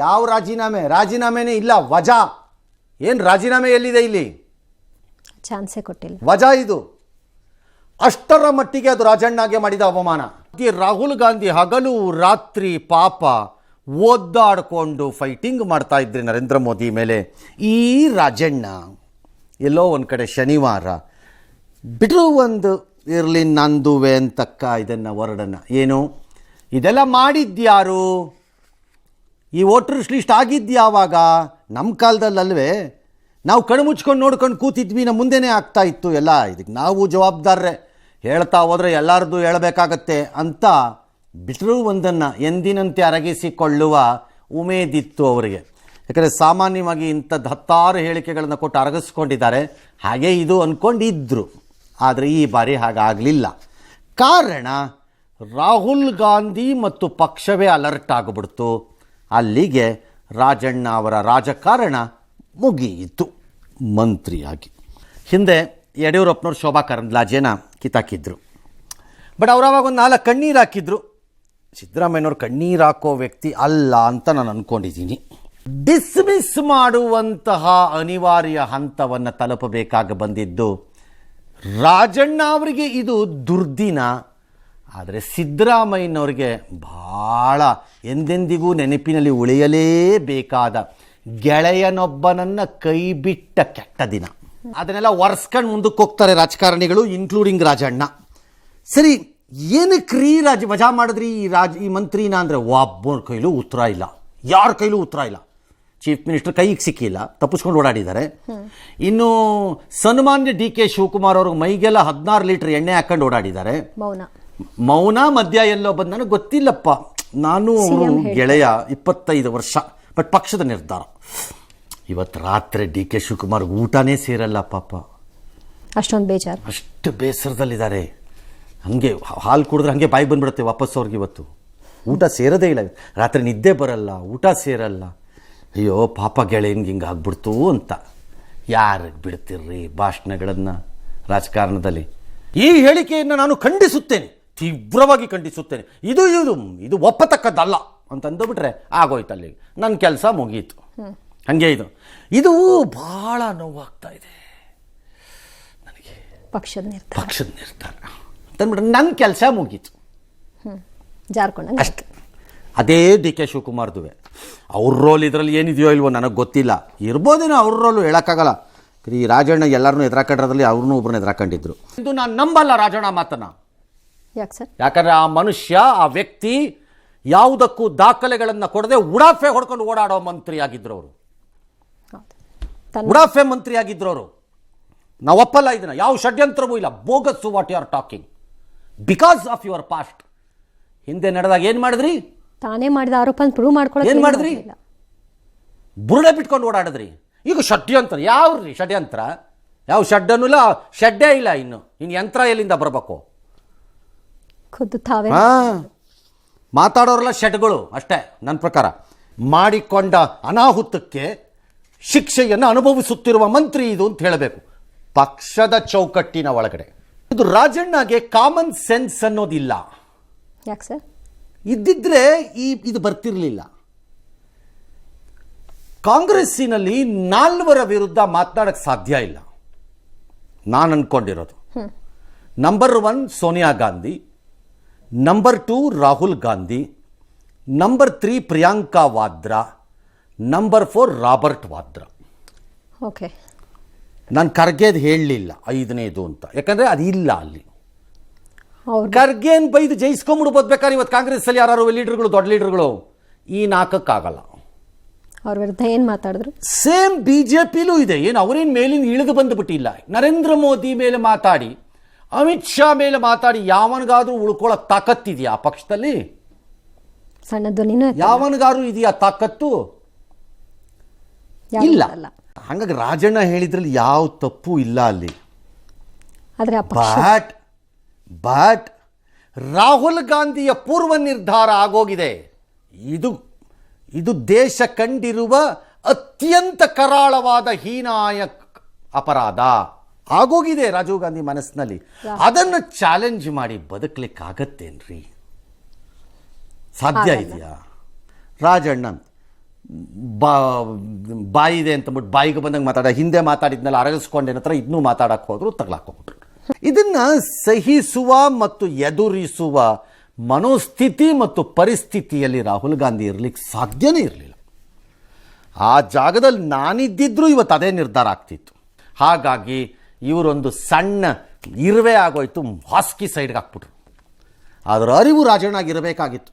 ಯಾವ ರಾಜೀನಾಮೆ? ರಾಜೀನಾಮೆನೇ ಇಲ್ಲ, ವಜಾ. ಏನು ರಾಜೀನಾಮೆ ಎಲ್ಲಿದೆ ಇಲ್ಲಿ? ಚಾನ್ಸೇ ಕೊಟ್ಟಿಲ್ಲ. ವಜಾ ಇದು. ಅಷ್ಟರ ಮಟ್ಟಿಗೆ ಅದು ರಾಜಣ್ಣಗೆ ಮಾಡಿದ ಅವಮಾನ. ರಾಹುಲ್ ಗಾಂಧಿ ಹಗಲು ರಾತ್ರಿ ಪಾಪ ಓದ್ದಾಡಿಕೊಂಡು ಫೈಟಿಂಗ್ ಮಾಡ್ತಾ ಇದ್ರಿ ನರೇಂದ್ರ ಮೋದಿ ಮೇಲೆ. ಈ ರಾಜಣ್ಣ ಎಲ್ಲೋ ಒಂದು ಕಡೆ ಶನಿವಾರ ಬಿಟ್ಟರು ಒಂದು ಇರಲಿ ನಂದುವೆ ಅಂತಕ್ಕ ಇದನ್ನು ವರ್ಡನ್ನು. ಏನು ಇದೆಲ್ಲ ಮಾಡಿದ್ಯಾರು? ಈ ವೋಟರ್ಸ್ ಲಿಸ್ಟ್ ಆಗಿದ್ಯಾವಾಗ? ನಮ್ಮ ಕಾಲದಲ್ಲಲ್ವೇ? ನಾವು ಕಣ್ಣು ಮುಚ್ಕೊಂಡು ನೋಡ್ಕೊಂಡು ಕೂತಿದ್ವಿ, ನಮ್ಮ ಮುಂದೆನೇ ಆಗ್ತಾ ಇತ್ತು ಎಲ್ಲ. ಇದಕ್ಕೆ ನಾವು ಜವಾಬ್ದಾರರೇ. ಹೇಳ್ತಾ ಹೋದರೆ ಎಲ್ಲರದ್ದು ಹೇಳಬೇಕಾಗತ್ತೆ ಅಂತ ಬಿಟ್ಟರು ಒಂದನ್ನು ಎಂದಿನಂತೆ ಅರಗಿಸಿಕೊಳ್ಳುವ ಉಮೇದಿತ್ತು ಅವರಿಗೆ. ಯಾಕಂದರೆ ಸಾಮಾನ್ಯವಾಗಿ ಇಂಥದ್ದು 10 ಹೇಳಿಕೆಗಳನ್ನು ಕೊಟ್ಟು ಅರಗಿಸ್ಕೊಂಡಿದ್ದಾರೆ. ಹಾಗೆ ಇದು ಅಂದ್ಕೊಂಡಿದ್ದರು. ಆದರೆ ಈ ಬಾರಿ ಹಾಗಾಗಲಿಲ್ಲ. ಕಾರಣ ರಾಹುಲ್ ಗಾಂಧಿ ಮತ್ತು ಪಕ್ಷವೇ ಅಲರ್ಟ್ ಆಗಿಬಿಡ್ತು. ಅಲ್ಲಿಗೆ ರಾಜಣ್ಣ ಅವರ ರಾಜಕಾರಣ ಮುಗಿಯಿತು ಮಂತ್ರಿಯಾಗಿ. ಹಿಂದೆ ಯಡಿಯೂರಪ್ಪನವ್ರು ಶೋಭಾ ಕರಂದ್ಲಾಜೆನ ಕಿತ್ತಾಕಿದ್ರು. ಬಟ್ ಅವ್ರು ಅವಾಗ ಒಂದು 4 ಕಣ್ಣೀರು ಹಾಕಿದ್ರು. ಸಿದ್ದರಾಮಯ್ಯನವ್ರು ಕಣ್ಣೀರು ಹಾಕೋ ವ್ಯಕ್ತಿ ಅಲ್ಲ ಅಂತ ನಾನು ಅಂದ್ಕೊಂಡಿದ್ದೀನಿ. ಡಿಸ್ಮಿಸ್ ಮಾಡುವಂತಹ ಅನಿವಾರ್ಯ ಹಂತವನ್ನು ತಲುಪಬೇಕಾಗಿ ಬಂದಿದ್ದು ರಾಜಣ್ಣ ಅವರಿಗೆ ಇದು ದುರ್ದಿನ. ಆದರೆ ಸಿದ್ದರಾಮಯ್ಯನವ್ರಿಗೆ ಭಾಳ ಎಂದೆಂದಿಗೂ ನೆನಪಿನಲ್ಲಿ ಉಳಿಯಲೇಬೇಕಾದ ಗೆಳೆಯನೊಬ್ಬನನ್ನು ಕೈ ಬಿಟ್ಟ ಕೆಟ್ಟ ದಿನ. ಅದನ್ನೆಲ್ಲ ಒರೆಸ್ಕೊಂಡು ಮುಂದಕ್ಕೆ ಹೋಗ್ತಾರೆ ರಾಜಕಾರಣಿಗಳು, ಇನ್ಕ್ಲೂಡಿಂಗ್ ರಾಜಣ್ಣ. ಸರಿ, ಏನಕ್ಕೆ ವಜಾ ಮಾಡಿದ್ರಿ ಈ ಮಂತ್ರಿನ ಅಂದರೆ ಒಬ್ಬನ ಕೈಲೂ ಉತ್ತರ ಇಲ್ಲ, ಯಾರ ಕೈಲೂ ಉತ್ತರ ಇಲ್ಲ. ಚೀಫ್ ಮಿನಿಸ್ಟರ್ ಕೈಗೆ ಸಿಕ್ಕಿಲ್ಲ, ತಪ್ಪಿಸ್ಕೊಂಡು ಓಡಾಡಿದ್ದಾರೆ. ಇನ್ನು ಸನ್ಮಾನ್ಯ ಡಿ ಕೆ ಶಿವಕುಮಾರ್ ಅವ್ರಿಗೆ ಮೈಗೆಲ್ಲ 16 ಲೀಟರ್ ಎಣ್ಣೆ ಹಾಕೊಂಡು ಓಡಾಡಿದ್ದಾರೆ. ಮೌನ ಮಧ್ಯ ಎಲ್ಲೋ ಬಂದು ನನಗೆ ಗೊತ್ತಿಲ್ಲಪ್ಪ, ನಾನು ಗೆಳೆಯ 25 ವರ್ಷ, ಬಟ್ ಪಕ್ಷದ ನಿರ್ಧಾರ. ಇವತ್ತು ರಾತ್ರಿ ಡಿ ಕೆ ಶಿವಕುಮಾರ್ ಊಟನೇ ಸೇರಲ್ಲ ಪಾಪ, ಅಷ್ಟೊಂದು ಬೇಜಾರು, ಅಷ್ಟು ಬೇಸರದಲ್ಲಿದ್ದಾರೆ. ಹಾಗೆ ಹಾಲು ಕುಡಿದ್ರೆ ಹಾಗೆ ಬಾಯಿ ಬಂದ್ಬಿಡುತ್ತೆ ವಾಪಸ್ ಅವ್ರಿಗೆ. ಇವತ್ತು ಊಟ ಸೇರೋದೇ ಇಲ್ಲ, ರಾತ್ರಿ ನಿದ್ದೆ ಬರಲ್ಲ, ಊಟ ಸೇರಲ್ಲ. ಅಯ್ಯೋ ಪಾಪ ಗೆಳೆಯನ್ಗೆ ಹಿಂಗೆ ಆಗ್ಬಿಡ್ತು ಅಂತ. ಯಾರಿಗೆ ಬಿಡ್ತಿರ್ರಿ ಭಾಷಣಗಳನ್ನು ರಾಜಕಾರಣದಲ್ಲಿ? ಈ ಹೇಳಿಕೆಯನ್ನು ನಾನು ಖಂಡಿಸುತ್ತೇನೆ, ತೀವ್ರವಾಗಿ ಖಂಡಿಸುತ್ತೇನೆ. ಇದು ಇದು ಇದು ಒಪ್ಪತಕ್ಕದ್ದಲ್ಲ ಅಂತ ಅಂದುಬಿಟ್ರೆ ಆಗೋಯ್ತು, ಅಲ್ಲಿಗೆ ನನ್ನ ಕೆಲಸ ಮುಗೀತು. ಹಾಗೆ ಇದು ಭಾಳ ನೋವಾಗ್ತಾ ಇದೆ ನನಗೆ. ಪಕ್ಷದ ನಿರ್ಧಾರ ಅಂತಂದ್ಬಿಟ್ರೆ ನನ್ನ ಕೆಲಸ ಮುಗೀತು, ಜಾರ್ಕೊಂಡ ಅಷ್ಟೆ. ಅದೇ ಡಿ ಕೆ ಶಿವಕುಮಾರ್ದುವೆ. ಅವ್ರ ರೋಲ್ ಇದರಲ್ಲಿ ಏನಿದೆಯೋ ಇಲ್ವೋ ನನಗೆ ಗೊತ್ತಿಲ್ಲ, ಇರ್ಬೋದೇನೋ ಅವ್ರ ರೋಲು, ಹೇಳೋಕ್ಕಾಗಲ್ಲ. ಈ ರಾಜಣ್ಣ ಎಲ್ಲರನ್ನೂ ಎದುರಾಕೊಂಡ್ರಲ್ಲಿ ಅವ್ರನ್ನೂ ಒಬ್ಬರನ್ನ ಎದುರಾಕೊಂಡಿದ್ರು. ಇದು ನಾನು ನಂಬಲ್ಲ ರಾಜಣ್ಣ ಮಾತನ್ನ. ಯಾಕೆ ಸರ್? ಯಾಕಂದರೆ ಆ ಮನುಷ್ಯ, ಆ ವ್ಯಕ್ತಿ ಯಾವುದಕ್ಕೂ ದಾಖಲೆಗಳನ್ನು ಕೊಡದೆ ಉಡಾಫೆ ಹೊಡ್ಕೊಂಡು ಓಡಾಡೋ ಮಂತ್ರಿ ಆಗಿದ್ರು ಅವರು. ಉಡಾಫೆ ಮಂತ್ರಿ ಆಗಿದ್ರು ಅವರು. ನಾವು ಒಪ್ಪಲ್ಲ ಇದನ್ನ, ಯಾವ ಷಡ್ಯಂತ್ರವೂ ಇಲ್ಲ. Bogus what you are talking because of your past. ಹಿಂದೆ ನಡೆದಾಗ ಏನು ಮಾಡಿದ್ರಿ? ತಾನೇ ಮಾಡಿದ ಆರೋಪ ಪ್ರೂವ್ ಮಾಡ್ಕೊಳ್ಳೋಕೆ ಏನು ಮಾಡಿದ್ರಿ? ಬುರುಡೆ ಬಿಟ್ಕೊಂಡು ಓಡಾಡಿದ್ರಿ. ಈಗ ಷಡ್ಯಂತ್ರ ಯಾವ್ರಿ? ಷಡ್ಯಂತ್ರ ಯಾವ ಷಡ್ಡನೂ ಇಲ್ಲ, ಶೆಡ್ಡೇ ಇಲ್ಲ. ಇನ್ನು ಯಂತ್ರ ಎಲ್ಲಿಂದ ಬರಬೇಕು? ಖುದ್ದು ತಾವೇ ಮಾತಾಡೋರೆಲ್ಲ ಶೆಡ್ಗಳು ಅಷ್ಟೇ. ನನ್ನ ಪ್ರಕಾರ ಮಾಡಿಕೊಂಡ ಅನಾಹುತಕ್ಕೆ ಶಿಕ್ಷೆಯನ್ನು ಅನುಭವಿಸುತ್ತಿರುವ ಮಂತ್ರಿ ಇದು ಅಂತ ಹೇಳಬೇಕು, ಪಕ್ಷದ ಚೌಕಟ್ಟಿನ ಒಳಗಡೆ. ಇದು ರಾಜಣ್ಣಗೆ ಕಾಮನ್ ಸೆನ್ಸ್ ಅನ್ನೋದಿಲ್ಲ. ಯಾಕೆ ಸರ್? ಇದ್ದಿದ್ರೆ ಇದು ಬರ್ತಿರ್ಲಿಲ್ಲ. ಕಾಂಗ್ರೆಸ್ಸಿನಲ್ಲಿ 4 ವಿರುದ್ಧ ಮಾತನಾಡಕ್ಕೆ ಸಾಧ್ಯ ಇಲ್ಲ ನಾನು ಅನ್ಕೊಂಡಿರೋದು. Number 1 Sonia Gandhi, number 2 Rahul Gandhi, number 3 Priyanka Vadra, number 4 Robert Vadra. Okay, ನಾನು ಖರ್ಗೆದು ಹೇಳಲಿಲ್ಲ 5ನೇದು ಅಂತ, ಯಾಕಂದರೆ ಅದು ಇಲ್ಲ ಅಲ್ಲಿ. ಖರ್ಗೆನ್ ಬೈದು ಜಯಿಸ್ಕೊಂಡ್ಬಿಡ್ಬೋದು ಬೇಕಾದ್ರೆ. ಇವತ್ತು ಕಾಂಗ್ರೆಸ್ಸಲ್ಲಿ ಯಾರು ಲೀಡರ್ಗಳು, ದೊಡ್ಡ ಲೀಡರ್ಗಳು, ಈ 4ಕ್ಕಾಗಲ್ಲ. ಅವ್ರ ವಿರುದ್ಧ ಏನು ಮಾತಾಡಿದ್ರು? ಸೇಮ್ BJPಲೂ ಇದೆ. ಏನು ಅವರೇನು ಮೇಲಿಂದ ಇಳಿದು ಬಂದುಬಿಟ್ಟಿಲ್ಲ. ನರೇಂದ್ರ ಮೋದಿ ಮೇಲೆ ಮಾತಾಡಿ, ಅಮಿತ್ ಶಾ ಮೇಲೆ ಮಾತಾಡಿ ಯಾವನಿಗಾದ್ರೂ ಉಳ್ಕೊಳ್ಳೋ ತಾಕತ್ತಿದೆಯಾ ಆ ಪಕ್ಷದಲ್ಲಿ? ಸಣ್ಣ ಧ್ವನಿನೂ ಯಾವನಿಗಾದ್ರೂ ಇದೆಯಾ ತಾಕತ್ತು? ಇಲ್ಲ. ಹಾಗಾಗಿ ರಾಜಣ್ಣ ಹೇಳಿದ್ರಲ್ಲಿ ಯಾವ ತಪ್ಪು ಇಲ್ಲ ಅಲ್ಲಿ. ಬಟ್ ರಾಹುಲ್ ಗಾಂಧಿಯ ಪೂರ್ವ ನಿರ್ಧಾರ ಆಗೋಗಿದೆ. ಇದು ದೇಶ ಕಂಡಿರುವ ಅತ್ಯಂತ ಕರಾಳವಾದ ಹೀನಾಯ ಅಪರಾಧ ಆಗೋಗಿದೆ ರಾಜೀವ್ ಗಾಂಧಿ ಮನಸ್ಸಿನಲ್ಲಿ. ಅದನ್ನು ಚಾಲೆಂಜ್ ಮಾಡಿ ಬದುಕಲಿಕ್ಕಾಗತ್ತೇನ್ರಿ? ಸಾಧ್ಯ ಇದೆಯಾ? ರಾಜಣ್ಣ ಬಾಯಿ ಇದೆ ಅಂತಂದ್ಬಿಟ್ಟು ಬಾಯಿಗೆ ಬಂದಂಗೆ ಮಾತಾಡ, ಹಿಂದೆ ಮಾತಾಡಿದ್ನೆಲ್ಲ ಅರಗಿಸ್ಕೊಂಡೇನ ಹತ್ರ ಇದನ್ನೂ ಮಾತಾಡಕ್ಕೆ ಹೋದ್ರು, ತಗ್ಲಾಕೊಂಡ್ಬಿಟ್ರು. ಇದನ್ನು ಸಹಿಸುವ ಮತ್ತು ಎದುರಿಸುವ ಮನೋಸ್ಥಿತಿ ಮತ್ತು ಪರಿಸ್ಥಿತಿಯಲ್ಲಿ ರಾಹುಲ್ ಗಾಂಧಿ ಇರಲಿಕ್ಕೆ ಸಾಧ್ಯನೇ ಇರಲಿಲ್ಲ. ಆ ಜಾಗದಲ್ಲಿ ನಾನಿದ್ದಿದ್ರೂ ಇವತ್ತು ಅದೇ ನಿರ್ಧಾರ ಆಗ್ತಿತ್ತು. ಹಾಗಾಗಿ ಇವರೊಂದು ಸಣ್ಣ ಇರುವೆ ಆಗೋಯ್ತು, ಹಾಸ್ಕಿ ಸೈಡ್ಗೆ ಹಾಕ್ಬಿಟ್ರು. ಅದರ ಅರಿವು ರಾಜಣ್ಣಾಗಿರಬೇಕಾಗಿತ್ತು.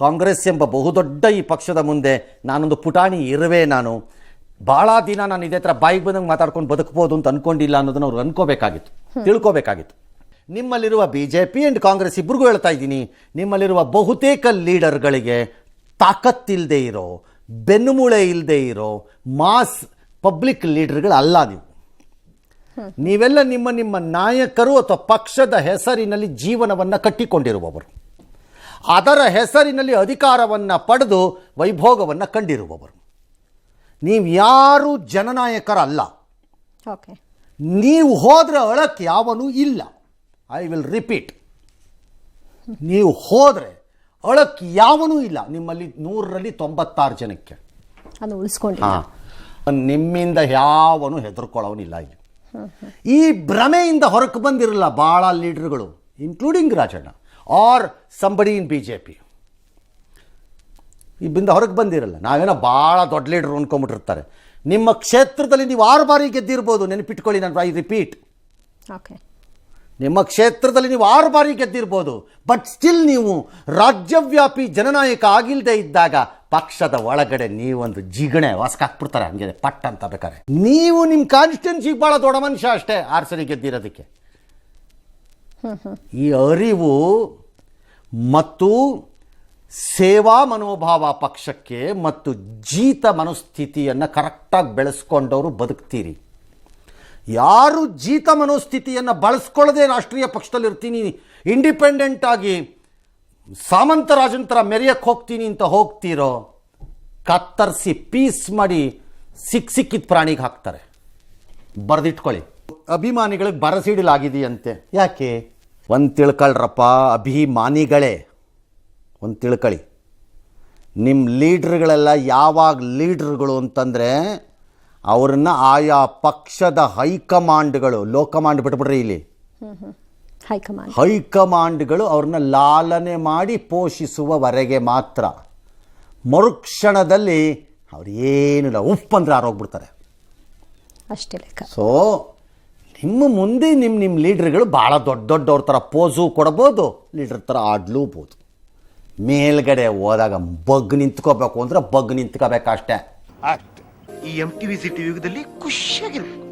ಕಾಂಗ್ರೆಸ್ ಎಂಬ ಬಹುದೊಡ್ಡ ಈ ಪಕ್ಷದ ಮುಂದೆ ನಾನೊಂದು ಪುಟಾಣಿ ಇರುವೆ, ನಾನು ಭಾಳ ದಿನ ನಾನು ಇದೇ ಥರ ಬಾಯಿಗೆ ಬಂದಂಗೆ ಮಾತಾಡ್ಕೊಂಡು ಬದುಕ್ಬೋದು ಅಂತ ಅಂದ್ಕೊಂಡಿಲ್ಲ ಅನ್ನೋದನ್ನು ಅವ್ರು ಅನ್ಕೋಬೇಕಾಗಿತ್ತು, ತಿಳ್ಕೋಬೇಕಾಗಿತ್ತು. ನಿಮ್ಮಲ್ಲಿರುವ BJP ಆ್ಯಂಡ್ ಕಾಂಗ್ರೆಸ್ ಇಬ್ಬರಿಗೂ ಹೇಳ್ತಾ ಇದ್ದೀನಿ, ನಿಮ್ಮಲ್ಲಿರುವ ಬಹುತೇಕ ಲೀಡರ್ಗಳಿಗೆ ತಾಕತ್ತಿಲ್ಲದೆ ಇರೋ, ಬೆನ್ನುಮೂಳೆ ಇಲ್ಲದೆ ಇರೋ ಮಾಸ್ ಪಬ್ಲಿಕ್ ಲೀಡರ್ಗಳಲ್ಲ ನೀವು. ನೀವೆಲ್ಲ ನಿಮ್ಮ ನಿಮ್ಮ ನಾಯಕರು ಅಥವಾ ಪಕ್ಷದ ಹೆಸರಿನಲ್ಲಿ ಜೀವನವನ್ನು ಕಟ್ಟಿಕೊಂಡಿರುವವರು, ಅದರ ಹೆಸರಿನಲ್ಲಿ ಅಧಿಕಾರವನ್ನು ಪಡೆದು ವೈಭೋಗವನ್ನು ಕಂಡಿರುವವರು. ನೀವು ಯಾರೂ ಜನನಾಯಕರಲ್ಲ. ಓಕೆ. ನೀವು ಹೋದರೆ ಅಳಕ್ಕೆ ಯಾವನೂ ಇಲ್ಲ. ಐ ವಿಲ್ ರಿಪೀಟ್, ನೀವು ಹೋದರೆ ಅಳಕ್ಕೆ ಯಾವನೂ ಇಲ್ಲ. ನಿಮ್ಮಲ್ಲಿ 100ರಲ್ಲಿ 96 ಜನಕ್ಕೆ ಅದು ಉಳಿಸ್ಕೊಂಡು ನಿಮ್ಮಿಂದ ಯಾವನು ಹೆದರ್ಕೊಳ್ಳೋನಿಲ್ಲ. ಇಲ್ಲಿ ಈ ಭ್ರಮೆಯಿಂದ ಹೊರಕ್ಕೆ ಬಂದಿರಲ್ಲ ಭಾಳ ಲೀಡರ್ಗಳು, including Rajanna are somebody in BJP. ಇಲ್ಲಿಂದ ಹೊರಗೆ ಬಂದಿರಲ್ಲ. ನಾವೇನೋ ಭಾಳ ದೊಡ್ಡ ಲೀಡರ್ ಅನ್ಕೊಂಬಿಟ್ಟಿರ್ತಾರೆ. ನಿಮ್ಮ ಕ್ಷೇತ್ರದಲ್ಲಿ ನೀವು 6 ಬಾರಿ ಗೆದ್ದಿರ್ಬೋದು, ನೆನಪಿಟ್ಕೊಳ್ಳಿ. ನಾನು ಐ ರಿಪೀಟ್, ಓಕೆ, ನಿಮ್ಮ ಕ್ಷೇತ್ರದಲ್ಲಿ ನೀವು 6 ಬಾರಿ ಗೆದ್ದಿರ್ಬೋದು, ಬಟ್ ಸ್ಟಿಲ್ ನೀವು ರಾಜ್ಯವ್ಯಾಪಿ ಜನನಾಯಕ ಆಗಿಲ್ಲದೆ ಇದ್ದಾಗ ಪಕ್ಷದ ಒಳಗಡೆ ನೀವೊಂದು ಜಿಗಣೆ ವಾಸ್ಕಾಕ್ಬಿಡ್ತಾರೆ, ಹಂಗೆ ಪಟ್ ಅಂತ ಬೇಕಾರೆ. ನೀವು ನಿಮ್ಮ ಕಾನ್ಸ್ಟಿಟ್ಯೂನ್ಸಿಗೆ ಭಾಳ ದೊಡ್ಡ ಮನುಷ್ಯ ಅಷ್ಟೇ 6 ಸರಿ ಗೆದ್ದಿರೋದಕ್ಕೆ. ಈ ಅರಿವು ಮತ್ತು ಸೇವಾ ಮನೋಭಾವ ಪಕ್ಷಕ್ಕೆ ಮತ್ತು ಜೀತ ಮನೋಸ್ಥಿತಿಯನ್ನು ಕರೆಕ್ಟಾಗಿ ಬೆಳೆಸ್ಕೊಂಡವರು ಬದುಕ್ತೀರಿ. ಯಾರು ಜೀತ ಮನೋಸ್ಥಿತಿಯನ್ನು ಬಳಸ್ಕೊಳ್ಳದೆ ರಾಷ್ಟ್ರೀಯ ಪಕ್ಷದಲ್ಲಿ ಇರ್ತೀನಿ, ಇಂಡಿಪೆಂಡೆಂಟ್ ಆಗಿ ಸಾಮಂತರಾಜನ ಥರ ಮೆರೆಯಕ್ಕೆ ಹೋಗ್ತೀನಿ ಅಂತ ಹೋಗ್ತೀರೋ, ಕತ್ತರಿಸಿ ಪೀಸ್ ಮಾಡಿ ಸಿಕ್ಕಿದ ಪ್ರಾಣಿಗೆ ಹಾಕ್ತಾರೆ. ಬರೆದಿಟ್ಕೊಳ್ಳಿ. ಅಭಿಮಾನಿಗಳಿಗೆ ಬರಸಿಡಲಾಗಿದೆಯಂತೆ. ಯಾಕೆ? ಒಂದು ತಿಳ್ಕೊಳ್ರಪ್ಪ ಅಭಿಮಾನಿಗಳೇ, ಒಂದು ತಿಳ್ಕೊಳ್ಳಿ. ನಿಮ್ಮ ಲೀಡ್ರ್ಗಳೆಲ್ಲ ಯಾವಾಗ ಲೀಡ್ರ್ಗಳು ಅಂತಂದರೆ ಅವ್ರನ್ನ ಆಯಾ ಪಕ್ಷದ ಹೈಕಮಾಂಡ್ಗಳು, ಲೋ ಕಮಾಂಡ್ ಬಿಟ್ಬಿಡ್ರಿ, ಇಲ್ಲಿ ಹೈಕಮಾಂಡ್ಗಳು ಅವ್ರನ್ನ ಲಾಲನೆ ಮಾಡಿ ಪೋಷಿಸುವವರೆಗೆ ಮಾತ್ರ. ಮರುಕ್ಷಣದಲ್ಲಿ ಅವ್ರು ಏನಿಲ್ಲ, ಉಪ್ಪಂದ್ರೆ ಆರೋಗ್ಬಿಡ್ತಾರೆ ಅಷ್ಟೇ ಲೆಕ್ಕ. ಸೊ ನಿಮ್ಮ ಮುಂದೆ ನಿಮ್ಮ ಲೀಡ್ರ್ಗಳು ಭಾಳ ದೊಡ್ಡವ್ರ ಥರ ಪೋಸು ಕೊಡ್ಬೋದು, ಲೀಡ್ರ್ ಥರ ಆಡ್ಲೂಬೋದು. ಮೇಲ್ಗಡೆ ಹೋದಾಗ ಬಗ್ ನಿಂತ್ಕೋಬೇಕು ಅಂದರೆ ಬಗ್ ನಿಂತ್ಕೋಬೇಕಷ್ಟೇ. ಈ MTV ಸಿಟಿ ಯುಗದಲ್ಲಿ ಖುಷಿಯಾಗಿರ್ಬೇಕು.